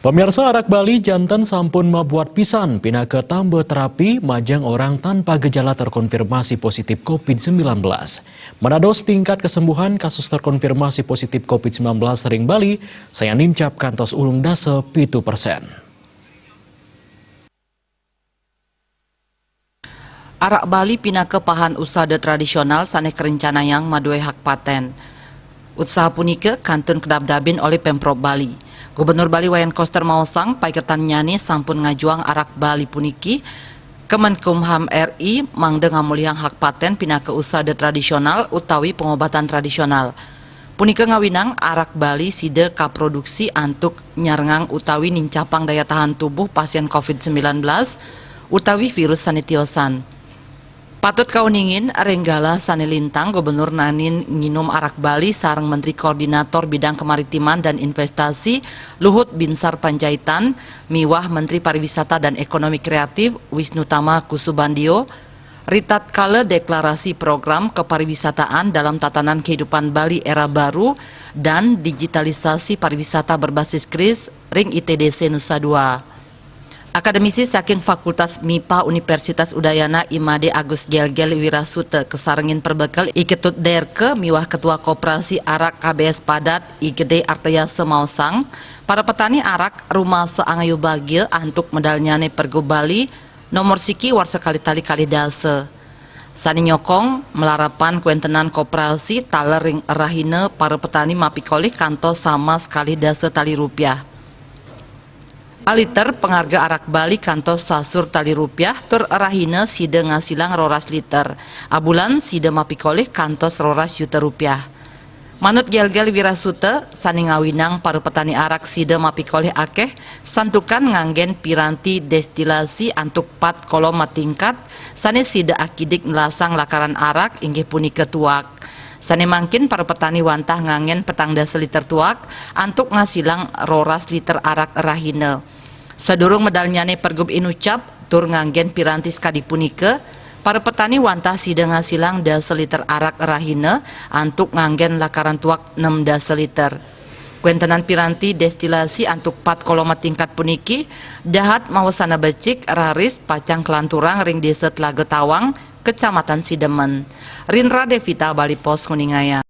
Pemirsa, arak Bali jantan sampun membuat pisan pindah ke tambe terapi majang orang tanpa gejala terkonfirmasi positif COVID-19. Menados tingkat kesembuhan kasus terkonfirmasi positif COVID-19 sering Bali, saya nincap kantos ulung dase 7%. Arak Bali pindah ke pahan usaha tradisional sane kerencana yang madue hak paten. Usaha punika kantun kedab-dabin oleh Pemprov Bali. Gubernur Bali Wayan Koster Mausang paiketan nyani sampun ngajuang arak Bali puniki Kemenkumham RI mangde ngamuliang hak paten pindah ke usaha tradisional utawi pengobatan tradisional. Punika ngawinang arak Bali side kaproduksi antuk nyarengang utawi nincapang daya tahan tubuh pasien COVID-19 utawi virus sanitiosan. Patut kauningin renggala sane lintang Gubernur Nanin nginum arak Bali sareng Menteri Koordinator Bidang Kemaritiman dan Investasi Luhut Binsar Panjaitan miwah Menteri Pariwisata dan Ekonomi Kreatif Wisnu Tama Kusubandio ritat kala deklarasi program kepariwisataan dalam tatanan kehidupan Bali era baru dan digitalisasi pariwisata berbasis KRIS ring ITDC Nusa Dua. Akademisi saking Fakultas MIPA Universitas Udayana Imade Agus Gelgel Wirasute kesarengin perbekal iketut derke miwah Ketua Koperasi Arak KBS Padat IGD Artayase Mausang para petani arak rumah seangayu bagia antuk medalnyane Pergo Bali nomor siki war sekali tali kali dase. Sani nyokong melarapan kuentenan koperasi talering rahine para petani mapikoli kantos sama sekali dase tali rupiah. Aliter pengharga arak Bali kantos sasur tali rupiah tur rahina side ngasilang roras liter. Abulan side mapikolih kantos roras yuta rupiah. Manut Gelgel Wirasute sani ngawinang para petani arak side mapikolih akeh santukan nganggen piranti destilasi antuk 4 kolom tingkat sani side akidik nelasang lakaran arak inggih punika tuak. Sane mangkin para petani wantah ngangen petang dasa liter tuak antuk ngasilang roras liter arak rahina. Sadurung medalnyane Pergub inucap tur nganggen pirantis kadipunike para petani wantah sida ngasilang dasa liter arak rahina antuk nganggen lakaran tuak 6 dasa liter. Kuentenan piranti destilasi antuk 4 koloma tingkat puniki dahat mawasana becik raris pacang kelanturang ring desa Tlaga Tawang Kecamatan Sidemen. Rinra Devita Bali Pos Kuningaya.